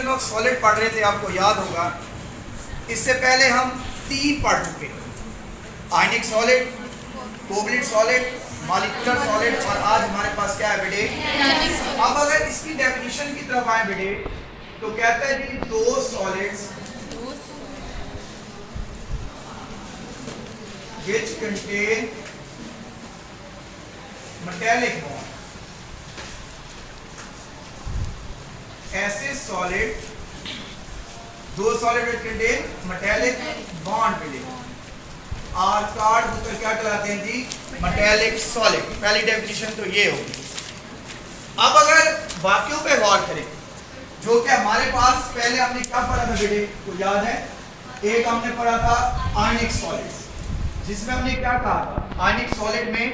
Diffusion of solid पढ़ रहे थे, आपको याद होगा इससे पहले हम 3 पढ़ चुके, आयनिक solid, covalent solid, molecular solid, और आज हमारे पास क्या है बेटे। अब अगर इसकी डेफिनेशन की तरफ आए बेटे तो कहता है कि दो solids which contain metallic bond, ऐसे सॉलिड, दो solid which contain metallic bond मिले और कार्ड होकर क्या कहलाते हैं जी, मेटेलिक सॉलिड। पहली डेफिनेशन तो ये होगी। अब अगर वाक्यों पे गौर करें, जो कि हमारे पास पहले हमने क्या पढ़ा था बेटे, तो याद है, एक हमने पढ़ा था आयनिक सॉलिड्स, जिसमें हमने क्या कहा था, आयनिक सॉलिड में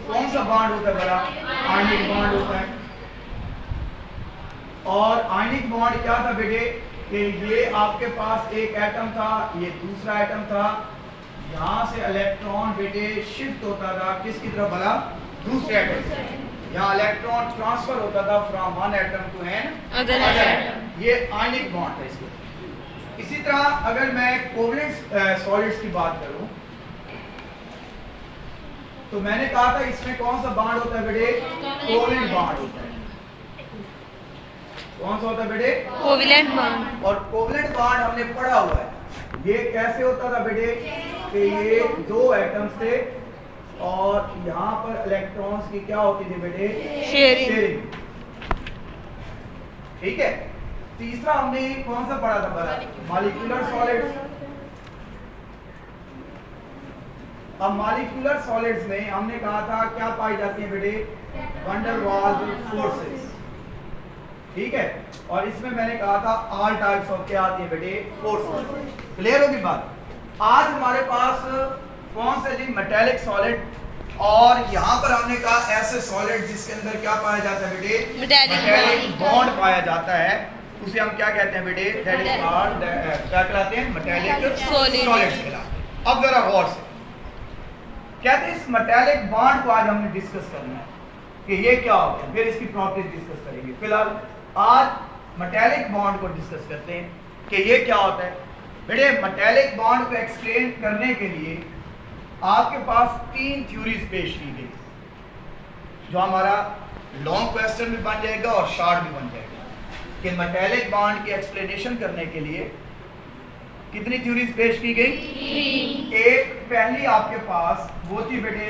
कौन सा बॉन्ड होता है बड़ा, आयनिक बॉन्ड होता है। और आयनिक बॉन्ड क्या था बेटे कि ये आपके पास एक एटम था, ये दूसरा एटम था, यहाँ से इलेक्ट्रॉन बेटे शिफ्ट होता था किसकी तरफ भला, दूसरे एटम से। यहाँ इलेक्ट्रॉन ट्रांसफर होता था from one atom to another atom. ये आयनिक बॉन्ड था इसमें। इसी तरह अगर मैं कोवलेंट सॉलिड्स की बात करूं तो मैंने कहा था इसमें कौन सा बॉन्ड होता है बेटे, कोवलेंट बॉन्ड होता है। कौन सा होता है बेटे, कोवलेंट बॉन्ड। और कोवलेंट बॉन्ड हमने पढ़ा हुआ है, ये कैसे होता था बेटे कि ये दो एटम्स थे और यहाँ पर इलेक्ट्रॉन्स की क्या होती थी बेटे, शेयरिंग। ठीक है। तीसरा हमने कौन सा पढ़ा था, मॉलिक्यूलर सॉलिड्स। अब मॉलिक्यूलर सॉलिड्स में हमने कहा था क्या पाई जाती है बेटे, वैन डर वाल्स फोर्सेस। ठीक है। और इसमें मैंने कहा था ऑल टाइप्स ऑफ क्या आती है बेटे, फोर्सेस। क्लियर होगी बात। आज हमारे पास कौन से जी, मेटेलिक सॉलिड, और यहाँ पर हमने कहा ऐसे सॉलिड जिसके अंदर क्या पाया जाता है बेटे, मेटेलिक बॉन्ड पाया जाता है, उसे हम क्या कहते हैं बेटे, दैट इज कॉल्ड, क्या कहलाते हैं, मेटेलिक सॉलिड्स कहलाते हैं। अब जरा गौर से कहते हैं इस मेटेलिक बॉन्ड को आज हमने डिस्कस करना है कि ये क्या होता है, फिर इसकी प्रॉपर्टीज डिस्कस करेंगे। फिलहाल आज मेटेलिक बॉन्ड को डिस्कस करते हैं कि ये क्या होता है। बेटे मेटेलिक बॉन्ड को एक्सप्लेन करने के लिए आपके पास 3 थ्योरीज पेश की गई, जो हमारा लॉन्ग क्वेश्चन भी बन जाएगा और शॉर्ट भी बन जाएगा कि मेटेलिक बॉन्ड की एक्सप्लेनेशन करने के लिए कितनी थ्योरीज पेश की गई। एक पहली आपके पास वो थी बेटे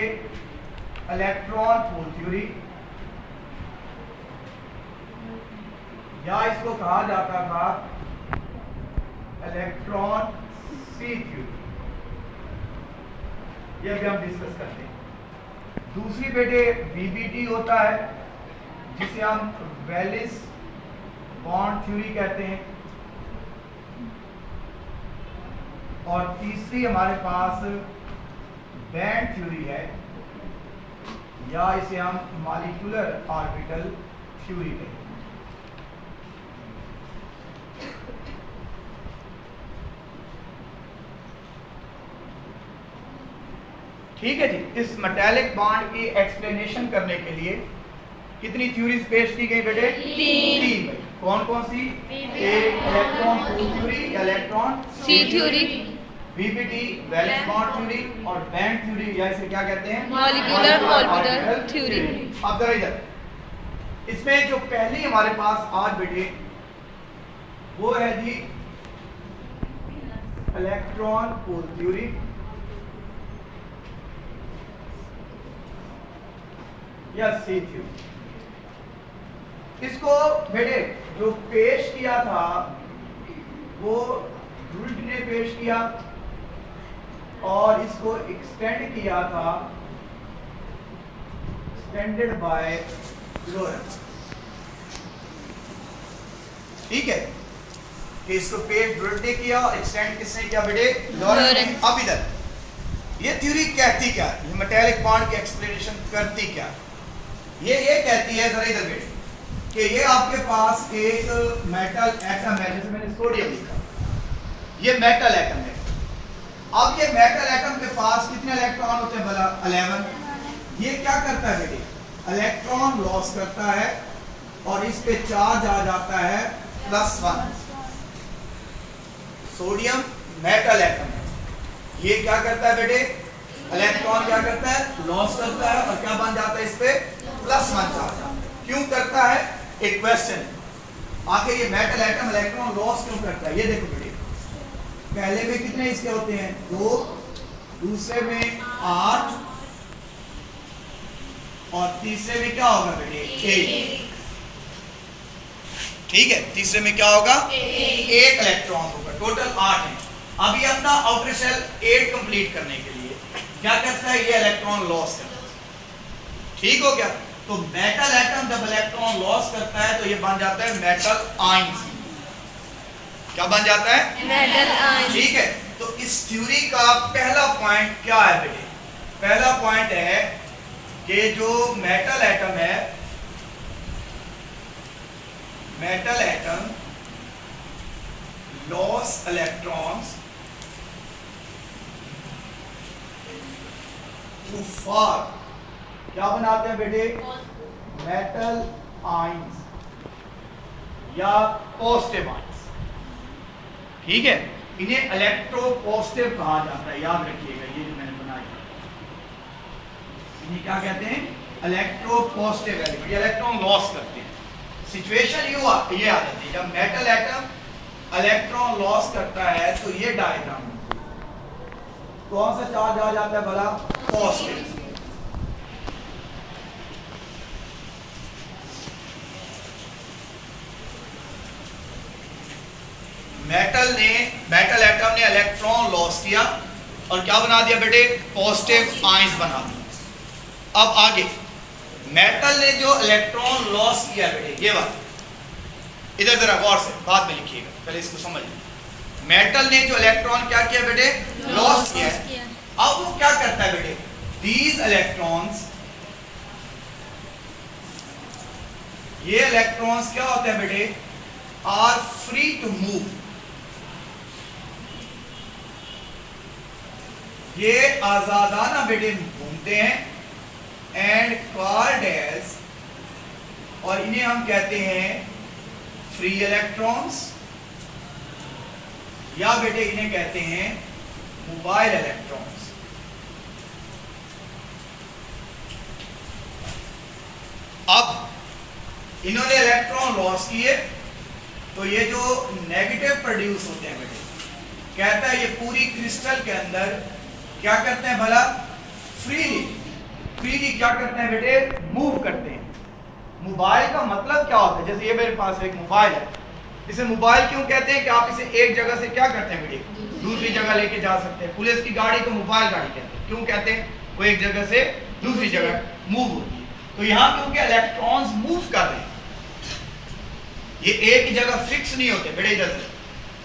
इलेक्ट्रॉन होल थ्योरी, या इसको कहा जाता था इलेक्ट्रॉन सी थ्योरी, ये भी हम डिस्कस करते हैं। दूसरी बेटे वीबीटी होता है, जिसे हम वैलिस बॉन्ड थ्योरी कहते हैं। और तीसरी हमारे पास बैंड थ्योरी है, या इसे हम मॉलिक्यूलर ऑर्बिटल थ्योरी कहते हैं। ठीक है जी। इस मेटेलिक बॉन्ड की एक्सप्लेनेशन करने के लिए कितनी थ्योरीज पेश की गई बेटे, 3। कौन कौन सी, एक electron hole theory, electron sea theory, VBT valence bond theory, और बैंड थ्योरी, या इसे क्या कहते हैं, मॉलिक्यूलर ऑर्बिटल थ्योरी। अब जरा इधर इसमें जो पहली हमारे पास आज बेटे वो है जी इलेक्ट्रॉन होल थ्योरी, या सी थ्योरी। इसको बेटे जो पेश किया था वो रुल्ट ने पेश किया, और इसको एक्सटेंड किया था एक्सटेंडेड बाय लॉरेंस। ठीक है कि इसको पेश रुल्ट ने किया और एक्सटेंड किसने किया बेटे, लॉरेंस ने। अब इधर ये थ्योरी कहती क्या, ये मेटेलिक बॉन्ड की एक्सप्लेनेशन करती क्या, ये कहती है, जरा इधर बेटे, कि ये आपके पास एक मेटल एटम है, जैसे मैंने सोडियम लिखा, ये मेटल एटम है। अब ये मेटल एटम के पास कितने इलेक्ट्रॉन होते हैं भला, 11। ये क्या करता है बेटे, इलेक्ट्रॉन लॉस करता है और इस पे चार्ज आ जाता है +1। सोडियम मेटल एटम है, ये क्या करता है बेटे, इलेक्ट्रॉन क्या करता है, लॉस करता है और क्या बन जाता है, इस पे +1 चार्ज। क्यों करता है, एक क्वेश्चन। आखिर ये मेटल एटम इलेक्ट्रॉन लॉस क्यों करता है, ये देखो बेटे, पहले में कितने इसके होते हैं, 2, दूसरे में 8 और तीसरे में क्या होगा बेटे, 1। ठीक है, तीसरे में क्या होगा, 1 इलेक्ट्रॉन होगा, टोटल 8 है। अभी अपना आउटर शेल 8 कंप्लीट करने के लिए क्या करता है, ये इलेक्ट्रॉन लॉस करता है। ठीक हो गया, तो मेटल एटम जब इलेक्ट्रॉन लॉस करता है तो ये बन जाता है मेटल आयंस। क्या बन जाता है, मेटल आयंस। ठीक है, तो इस थ्योरी का पहला पॉइंट क्या है बेटे, पहला पॉइंट है कि जो मेटल एटम है, metal atom loss electrons to far, क्या बनाते हैं बेटे, मेटल आयंस या पॉजिटिव आयंस। ठीक है, इन्हें इलेक्ट्रो पॉजिटिव कहा जाता है, याद रखिएगा, ये जो मैंने बनाया इन्हें क्या कहते हैं, इलेक्ट्रो पॉजिटिव एलिमेंट, ये इलेक्ट्रॉन लॉस करते हैं। सिचुएशन ये आ जाती है, जब मेटल एटम इलेक्ट्रॉन लॉस करता है तो ये डायग्राम कौन सा चार्ज आ जाता है भला, पॉजिटिव। मेटल एटम ने इलेक्ट्रॉन लॉस किया और क्या बना दिया बेटे, पॉजिटिव आयंस बना दिया। अब आगे मेटल ने जो इलेक्ट्रॉन लॉस किया बेटे, ये बात इधर जरा गौर से बाद में लिखिएगा, पहले इसको समझ लीजिए। मेटल ने जो इलेक्ट्रॉन क्या किया बेटे, लॉस किया है। अब वो क्या करता है बेटे, दीज इलेक्ट्रॉन्स, ये इलेक्ट्रॉन्स क्या होते हैं बेटे, आर फ्री टू मूव। ये आजादाना बेटे घूमते हैं, एंड कॉल्ड एज, और इन्हें हम कहते हैं फ्री इलेक्ट्रॉन्स, या बेटे इन्हें कहते हैं मोबाइल इलेक्ट्रॉन्स। अब इन्होंने इलेक्ट्रॉन लॉस किए तो ये जो नेगेटिव प्रोड्यूस होते हैं बेटे, कहता है ये पूरी क्रिस्टल के अंदर क्या करते हैं भला, फ्रीली क्या करते हैं बेटे, मूव करते हैं। मोबाइल का मतलब क्या होता है, जैसे ये मेरे पास एक मोबाइल है, इसे मोबाइल क्यों कहते हैं कि आप इसे एक जगह से क्या करते हैं बेटे, दूसरी जगह लेके जा सकते हैं। पुलिस की गाड़ी को मोबाइल गाड़ी कहते हैं, क्यों कहते हैं, वो एक जगह से दूसरी जगह मूव होती है। तो यहाँ क्योंकि इलेक्ट्रॉन्स मूव कर रहे हैं, ये एक जगह फिक्स नहीं होते बेटे। इधर से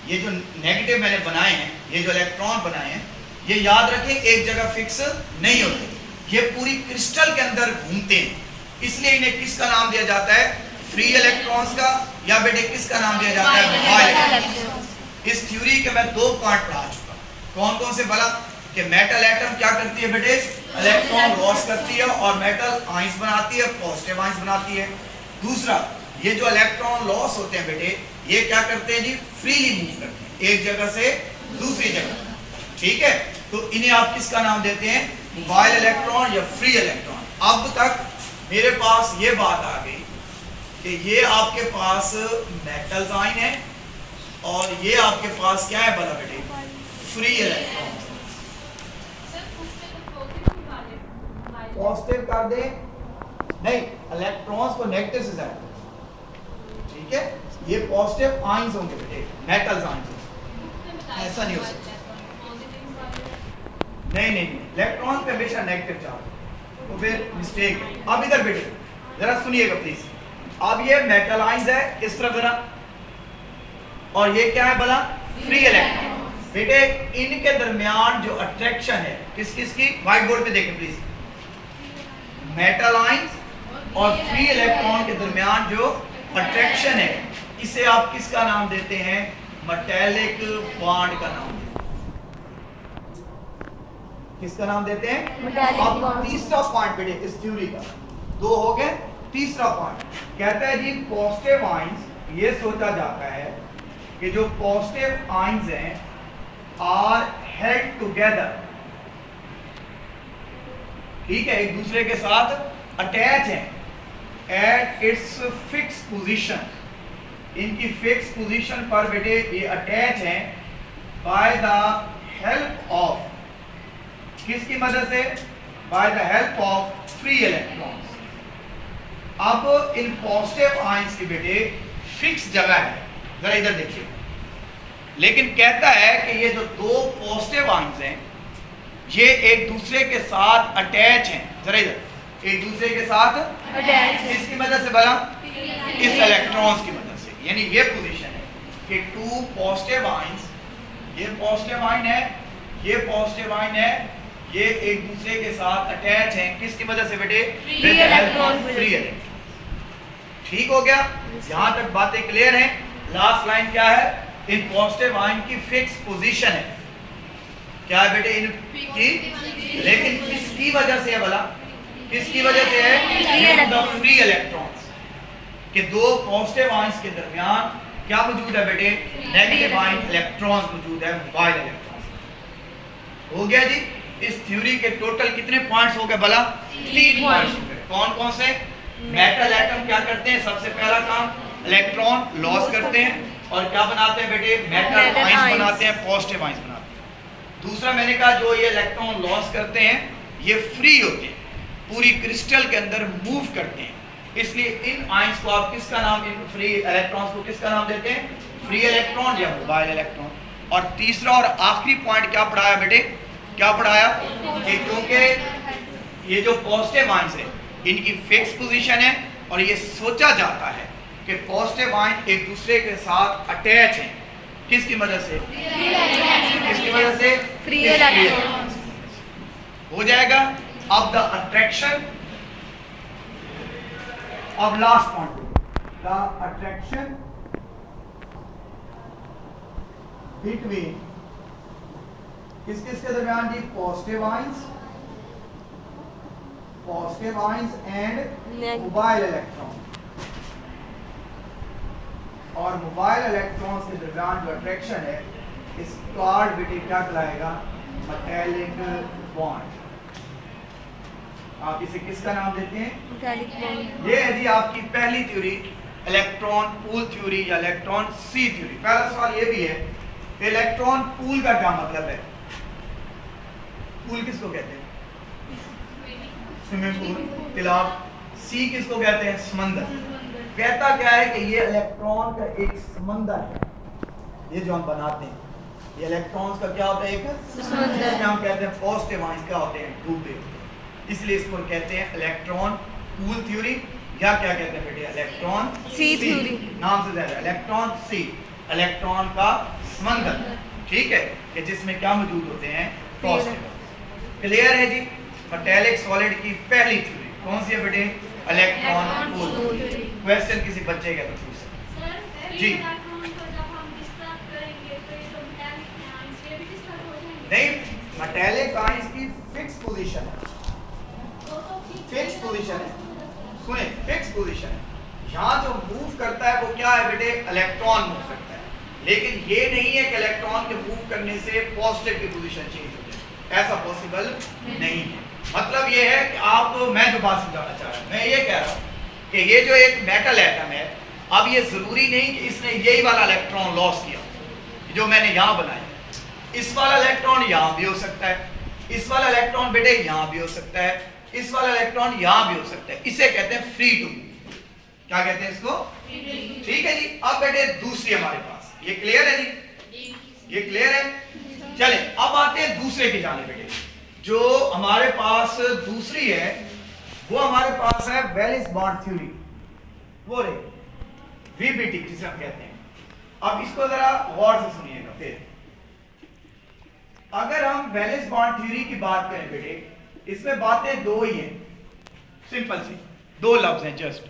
ये जो नेगेटिव मैंने बनाए हैं, ये जो इलेक्ट्रॉन बनाए हैं, ये याद रखें एक जगह फिक्स नहीं होते, ये पूरी क्रिस्टल के अंदर घूमते हैं। इसलिए इन्हें किसका नाम दिया जाता है, फ्री इलेक्ट्रॉन्स का, या बेटे किसका नाम दिया जाता है, मोबाइल इलेक्ट्रॉन्स। इस थ्योरी के मैं 2 पार्ट पढ़ा चुका, कौन कौन से भला, कि मेटल एटम क्या करती है बेटे, इलेक्ट्रॉन लॉस करती है और मेटल आयंस बनाती है, पॉजिटिव आयंस बनाती है। दूसरा, ये जो इलेक्ट्रॉन लॉस होते हैं बेटे, ये क्या करते हैं जी, फ्रीली मूव करते हैं एक जगह से दूसरी जगह। ठीक है, तो इन्हें आप किसका नाम देते हैं, मोबाइल इलेक्ट्रॉन या फ्री इलेक्ट्रॉन। अब तक मेरे पास ये बात आ गई कि ये आपके पास मेटल आयन है और ये आपके पास क्या है भला बेटे, फ्री इलेक्ट्रॉन। पॉजिटिव कर दे, नहीं, इलेक्ट्रॉन्स को नेगेटिव से ज्यादा, ठीक है, ये पॉजिटिव आयंस होंगे बेटे, मेटल आयंस, ऐसा नहीं हो सकता। नहीं, इलेक्ट्रॉन पे हमेशा नेगेटिव चार्ज, तो फिर मिस्टेक है। अब इधर बेटे जरा सुनिएगा प्लीज। अब ये मेटल आयंस है इस तरफ जरा, और ये क्या है भला, फ्री इलेक्ट्रॉन। बेटे इनके दरमियान जो अट्रैक्शन है किस किस की, व्हाइट बोर्ड पे देखें प्लीज, मेटल आयंस और फ्री इलेक्ट्रॉन के दरमियान जो अट्रैक्शन है, इसे आप किसका नाम देते हैं, मेटेलिक बॉन्ड का नाम देते हैं। किसका नाम देते हैं, मेटेलिक अब बॉन्ड। तीसरा पॉइंट बेटे इस थ्योरी का, 2 हो गए, तीसरा पॉइंट कहता है जी पॉजिटिव आयंस ये सोचा जाता है कि जो पॉजिटिव आयंस हैं आर हेल्ड टुगेदर, ठीक है, एक दूसरे के साथ अटैच हैं एट इट्स फिक्स पोजीशन, इनकी फिक्स पोजीशन पर बेटे ये अटैच हैं बाय द हेल्प ऑफ, किसकी मदद से, by the help of free electrons. अब इन पॉजिटिव आयंस की बेटे फिक्स जगह है, जरा इधर देखिए, लेकिन कहता है कि ये जो दो पॉजिटिव आयंस हैं ये एक दूसरे के साथ अटैच हैं, जरा इधर, एक दूसरे के साथ अटैच है। किसकी मदद से बना, इस इलेक्ट्रॉन्स की मदद से, यानी ये पोजीशन है कि टू पॉजिटिव आयंस, ये पॉजिटिव आयन है, ये पॉजिटिव आयन है, ये एक दूसरे के साथ अटैच हैं, किसकी मदद से बेटे, फ्री इलेक्ट्रॉन। Free electron. ठीक हो गया, यहां तक बातें क्लियर हैं। लास्ट लाइन क्या है, इन पॉजिटिव आयन की फिक्स पोजीशन है, क्या है बेटे, इनकी, लेकिन किसकी वजह से है भला, किसकी वजह से है, फ्री इलेक्ट्रॉन्स, कि दो पॉजिटिव आयंस के दरमियान क्या मौजूद है बेटे, नेगेटिव आयन इलेक्ट्रॉन्स मौजूद है, मोबाइल इलेक्ट्रॉन्स। हो गया जी। इस थ्योरी के टोटल कितने पॉइंट्स हो गए भला, 3 पॉइंट्स हो गए। कौन कौन से, मेटल एटम क्या करते हैं, सबसे पहला काम इलेक्ट्रॉन लॉस करते हैं और क्या बनाते हैं बेटे, मेटल आयंस बनाते हैं, पॉजिटिव आयंस बनाते हैं। दूसरा मैंने कहा जो ये इलेक्ट्रॉन लॉस करते हैं ये फ्री होते हैं, पूरी क्रिस्टल के अंदर मूव करते हैं, इसलिए इन आयंस को आप किसका नाम, इन फ्री इलेक्ट्रॉन्स को किसका नाम देते हैं, फ्री इलेक्ट्रॉन या मोबाइल इलेक्ट्रॉन। और तीसरा और आखिरी पॉइंट क्या पढ़ाया बेटे, क्या पढ़ाया कि क्योंकि ये जो पॉजिटिव आयंस है इनकी फिक्स पोजीशन है और ये सोचा जाता है कि पॉजिटिव आयन एक दूसरे के साथ अटैच हैं, किसकी मदद से, किसकी मदद से, फ्री इलेक्ट्रॉन। हो जाएगा। अब द अट्रैक्शन, अब last point, the attraction between किस किस के दरमियान जी, positive ions and mobile electron, और मोबाइल इलेक्ट्रॉन्स के दरमियान जो अट्रैक्शन है इस कार्ड बेटे क्या कहलाएगा, मेटालिक बॉन्ड। आप इसे किसका नाम देते हैं, ये है जी आपकी पहली थ्योरी, इलेक्ट्रॉन पूल थ्योरी या इलेक्ट्रॉन सी थ्योरी। पहला सवाल ये भी है इलेक्ट्रॉन पूल का क्या मतलब है, पूल किसको कहते हैं, स्विमिंग पूल, तालाब। सी किसको कहते हैं, समंदर। कहता क्या है कि ये इलेक्ट्रॉन का एक समंदर है, ये जो हम बनाते हैं ये इलेक्ट्रॉन्स का क्या होता है, एक समंदर। हम कहते हैं पॉजिटिव आयंस क्या होते हैं, डूबे, इसलिए इसको कहते हैं इलेक्ट्रॉन पूल थ्योरी या क्या कहते हैं बेटे, इलेक्ट्रॉन सी थ्योरी, नाम से ज्यादा इलेक्ट्रॉन सी, इलेक्ट्रॉन का समंदर, ठीक है, कि जिसमें क्या मौजूद होते हैं, पॉजिटिव। क्लियर है जी। मेटालिक सॉलिड की पहली थ्योरी कौन सी है बेटे, इलेक्ट्रॉन पूल। क्वेश्चन किसी बच्चे का तो पूछ सकते जी, नहीं, मेटालिक आयंस की फिक्स पोजीशन है, फिक्स पोजीशन है, सुने, फिक्स पोजीशन है। यहाँ जो मूव करता है वो क्या है बेटे, इलेक्ट्रॉन मूव करता है, लेकिन ये नहीं है कि इलेक्ट्रॉन के मूव करने से पॉजिटिव की पोजीशन चेंज हो जाए, ऐसा पॉसिबल नहीं है। मतलब ये है कि आप, मैं जो बात समझाना चाह रहा हूँ, मैं ये कह रहा हूँ कि ये जो एक मेटल एटम है, अब ये जरूरी नहीं कि इसने यही वाला इलेक्ट्रॉन लॉस किया जो मैंने यहाँ बनाया, इस वाला इलेक्ट्रॉन यहाँ भी हो सकता है, इस वाला इलेक्ट्रॉन बेटे यहाँ भी हो सकता है, इस वाला इलेक्ट्रॉन यहाँ भी हो सकता है, इसे कहते हैं फ्री टू मूव। क्या कहते हैं इसको, ठीक है जी। अब बेटे दूसरी हमारे पास, ये क्लियर है जी, ये क्लियर है। चले अब आते हैं दूसरे की जाने बेटे, जो हमारे पास दूसरी है वो हमारे पास है वैलेंस बॉन्ड थ्योरी, वो रे वीबीटी जिसे हम कहते हैं। अब इसको जरा गौर से सुनिएगा। फिर अगर हम वैलेंस बॉन्ड थ्योरी की बात करें बेटे, इसमें बातें दो ही हैं, सिंपल सी दो लफ्ज हैं, जस्ट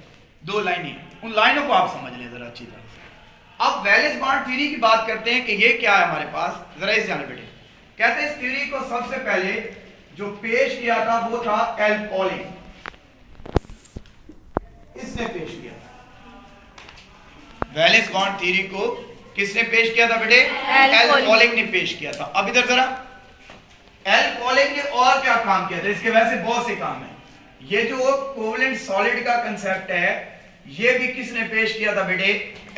दो लाइन ही, उन लाइनों को आप समझ लें जरा अच्छी तरह से। अब वैलेंस बॉन्ड थ्योरी की बात करते हैं कि ये क्या है हमारे पास, जरा इस जाने बेटे। कहते हैं इस थ्योरी को सबसे पहले जो पेश किया था वो था एल पॉलिंग, इसने पेश किया था वैलेंस बॉन्ड थ्योरी को किसने पेश किया था बेटे? एल पॉलिंग ने पेश किया था। अब इधर जरा, एल पॉलिंग ने और क्या काम किया था? इसके वैसे बहुत से काम है। ये जो कोवेलेंट सॉलिड का कंसेप्ट है, ये भी किसने पेश किया था बेटे?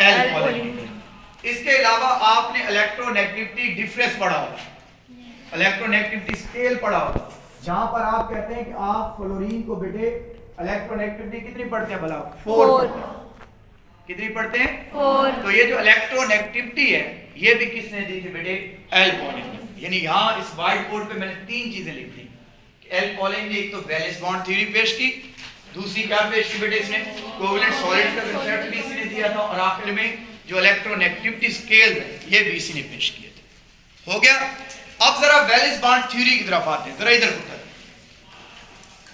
L polling. इसके अलावा आपने इलेक्ट्रोनेगेटिविटी डिफरेंस पढ़ा होगा, इलेक्ट्रोनेगेटिविटी स्केल पढ़ा होगा, जहां पर आप कहते हैं कि आप फ्लोरीन को बेटे इलेक्ट्रोनेगेटिविटी कितनी पढ़ते हैं भला? 4। कितनी पढ़ते हैं? 4। तो ये जो इलेक्ट्रोनेगेटिविटी है, ये भी किसने दी थी बेटे? एल पॉलिंग ने। यानी यहाँ इस व्हाइट बोर्ड पे मैंने 3 चीजें लिख दी। एल पॉलिंग ने एक तो वैलेंस बॉन्ड थ्योरी पेश की, दूसरी क्या पेश की बेटे? इसने कोवेलेंट सॉलिड्स का कंसेप्ट भी इसने दिया था, और आखिर में जो इलेक्ट्रोनेगेटिविटी स्केल है, ये भी इसी ने पेश किए थे। हो गया। अब जरा वैलेंस बॉन्ड थ्योरी की तरफ आते हैं, जरा इधर उतर।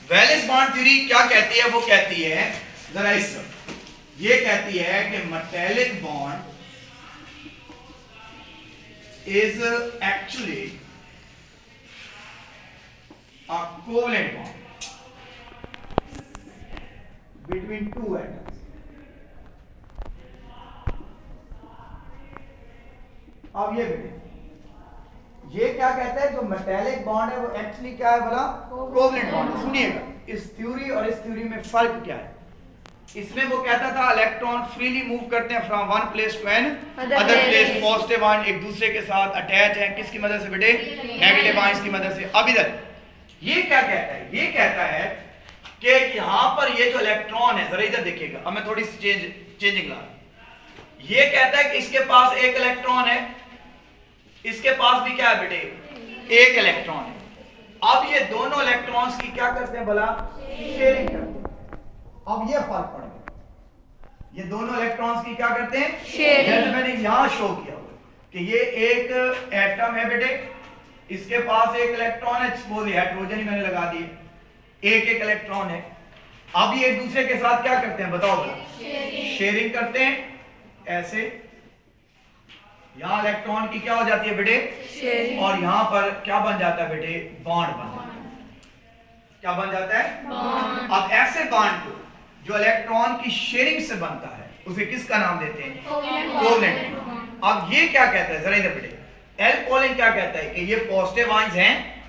वैलेंस बॉन्ड थ्योरी क्या कहती है? वो कहती है, जरा इस ये कहती है कि metallic bond is actually a covalent bond between two atoms. अब ये बेटे, ये क्या कहता है? जो मेटालिक बॉन्ड है वो एक्चुअली क्या है बोला? Covalent bond. सुनिएगा, इस थ्योरी और इस थ्योरी में फर्क क्या है। इसमें वो कहता था इलेक्ट्रॉन फ्रीली मूव करते हैं from one place to another place, positive ion एक दूसरे के साथ अटैच हैं, किसकी मदद से बेटे? नेगेटिव आयंस की मदद से। अब इधर ये क्या कहता है? ये कहता है कि यहां पर ये जो इलेक्ट्रॉन है, जरा इधर देखिएगा, अब मैं थोड़ी सी चेंजिंग ला रहा हूं। ये कहता है कि इसके पास एक इलेक्ट्रॉन है, इसके पास भी क्या है बेटे? एक इलेक्ट्रॉन है। अब ये दोनों इलेक्ट्रॉन्स की क्या करते हैं भला? शेयरिंग करते हैं। अब ये फर्क पड़ गया, ये दोनों इलेक्ट्रॉन्स की क्या करते हैं? शेयरिंग। मैंने यहां शो किया कि ये एक एटम है बेटे, इसके पास एक इलेक्ट्रॉन है, सपोज हाइड्रोजन ही मैंने लगा दिए, एक एक इलेक्ट्रॉन है। अब ये एक दूसरे के साथ क्या करते हैं बताओ? शेयरिंग करते हैं। ऐसे यहां इलेक्ट्रॉन की क्या हो जाती है बेटे? शेयरिंग। और यहां पर क्या बन जाता है बेटे? बॉन्ड बन जाता है। क्या बन जाता है? बॉन्ड। अब ऐसे बॉन्ड को जो इलेक्ट्रॉन की शेयरिंग से बनता है, उसे किसका नाम देते हैं? कोवेलेंट। अब ये क्या कहता है? जरा इधर बेटे, एल पॉलिंग क्या कहता है कि ये पॉजिटिव आयंस हैं,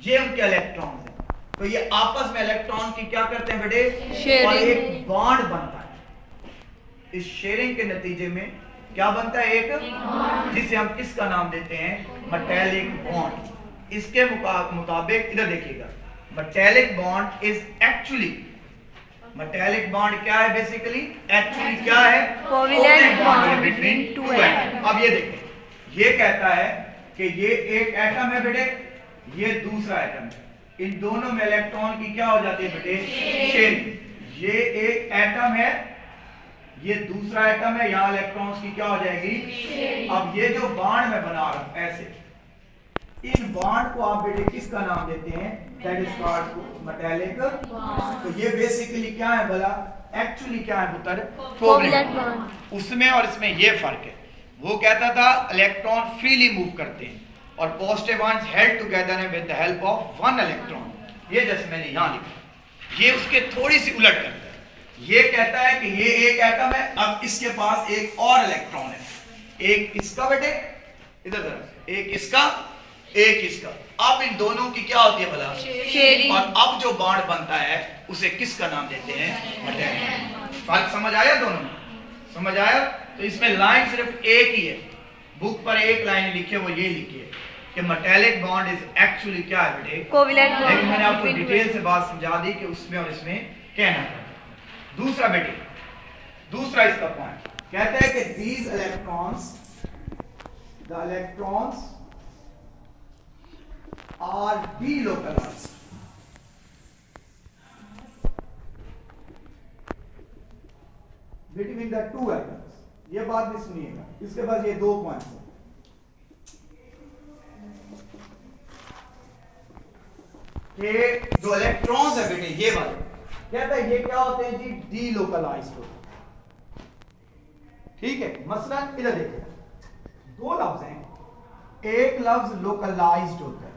ये उनके इलेक्ट्रॉन्स हैं, तो ये आपस में इलेक्ट्रॉन की क्या करते हैं बेटे? शेयरिंग। और एक बॉन्ड बनता है। इस शेयरिंग के नतीजे में क्या बनता है? एक, जिसे हम किसका नाम देते हैं? Metallic bond. इसके मुताबिक इधर देखिएगा, metallic bond is actually, metallic bond क्या है? बेसिकली एक्चुअली क्या है? Covalent bond between two atom. अब ये देखिए, ये कहता है कि ये एक एटम है बेटे, ये दूसरा एटम है, इन दोनों में इलेक्ट्रॉन की क्या हो जाती है बेटे? शेयरिंग। ये एक एटम है, ये दूसरा एटम है, यहां इलेक्ट्रॉन्स की क्या हो जाएगी? अब ये जो बॉन्ड में बना रहा हूं ऐसे, इन बॉन्ड को आप बेटे किसका नाम देते हैं? That is called metallic bond. तो ये बेसिकली क्या है भला? एक्चुअली क्या है पुत्र? Covalent bond. उसमें और इसमें ये फर्क है। वो कहता था इलेक्ट्रॉन फ्रीली मूव करते हैं और पॉजिटिव आयंस हेल्ड टुगेदर हैं with the help of one electron. ये जैसे मैंने यहां लिखा, ये उसके थोड़ी सी उलट करता है। ये कहता है कि ये एक एटम है, अब इसके पास एक और इलेक्ट्रॉन है, एक इसका बेटे, इधर जरा, एक इसका, एक इसका। अब इन दोनों की क्या होती है भला? शेयरिंग। और अब जो बॉन्ड बनता है उसे किसका नाम देते हैं? मेटालिक। फर्क समझ आया? दोनों में समझ आया? तो इसमें लाइन सिर्फ एक ही है, बुक पर एक लाइन लिखी है, वो ये लिखी है कि मेटालिक बॉन्ड इज एक्चुअली क्या है बेटे? Covalent bond. लेकिन मैंने आपको डिटेल से बात समझा दी कि उसमें और इसमें कहना है। दूसरा बेटे, दूसरा इसका पॉइंट कहता है कि these electrons, the electrons are delocalized between the two atoms। ये बात भी सुनिएगा, इसके बाद ये दो पॉइंट्स हैं। कि जो इलेक्ट्रॉन्स है बेटे ये वाले, कहता है ये क्या होते हैं जी? डीलोकलाइज्ड होते हैं। ठीक है, मसलन इधर देखिए, दो लफ्ज हैं, एक लफ्ज लोकलाइज्ड होता है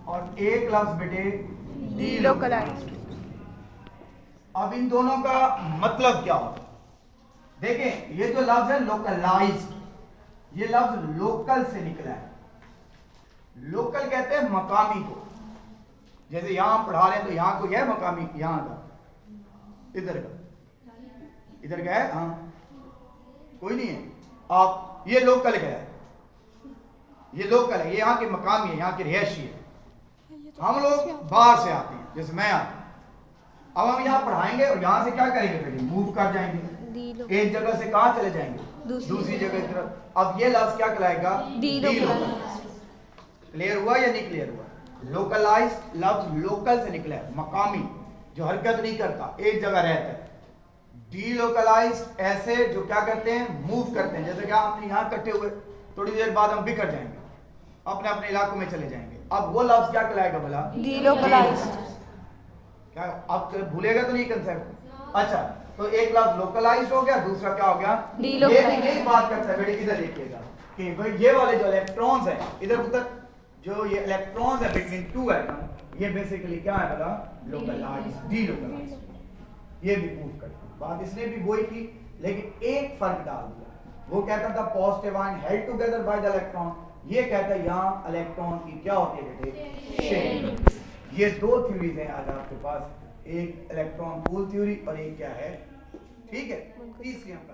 और एक लफ्ज बेटे डीलोकलाइज्ड। अब इन दोनों का मतलब क्या होता है? देखें ये जो लफ्ज है लोकलाइज्ड, ये लफ्ज लोकल से निकला है। लोकल कहते हैं मकामी को। जैसे यहां पढ़ा रहे हैं तो यहां को है मकामी, यहां का, इधर का है, हाँ कोई नहीं है। आप ये लोकल का है, ये लोकल है, ये यहाँ के मकामी है, यहाँ के रिहायशी है। हम लोग बाहर से आते हैं, जैसे मैं आता हूं। अब हम यहाँ पढ़ाएंगे और यहाँ से क्या करेंगे बेटे, मूव कर जाएंगे, एक जगह से कहाँ चले जाएंगे, दूसरी जगह की तरफ। अब ये लफ्ज क्या कहलाएगा, क्लियर हुआ या नहीं क्लियर हुआ? लोकलाइज्ड लफ्ज लोकल से निकला है, मकामी, जो हरकत नहीं करता, एक जगह रहता है। डीलोकलाइज्ड ऐसे जो क्या करते हैं, मूव करते हैं। जैसे कि हमने यहाँ इकट्ठे हुए, थोड़ी देर बाद हम बिखर जाएंगे, अपने अपने इलाकों में चले जाएंगे। अब वो लफ्ज क्या कहलाएगा भला, डीलोकलाइज्ड। क्या आप भूलेगा तो नहीं कंसेप्ट? अच्छा, तो एक लफ्ज लोकलाइज्ड हो गया, दूसरा क्या हो गया, ये भी यही बात करता है बेटे। इधर देखिएगा कि भाई ये वाले जो इलेक्ट्रॉन्स है इधर उधर, जो ये इलेक्ट्रॉन्स है बिटवीन टू एटम, ये बेसिकली क्या है भला, लोकलाइज्ड, डीलोकलाइज्ड। ये भी मूव करते हैं। बात इसने भी वही की, लेकिन एक फर्क डाल दिया। वो कहता था positive ion held together by the electron, ये कहता है यहाँ इलेक्ट्रॉन की क्या होती है बेटे, शेप। ये दो थ्योरीज हैं आज आपके पास, एक इलेक्ट्रॉन पूल थ्योरी और एक क्या है, ठीक है, तीसरी हम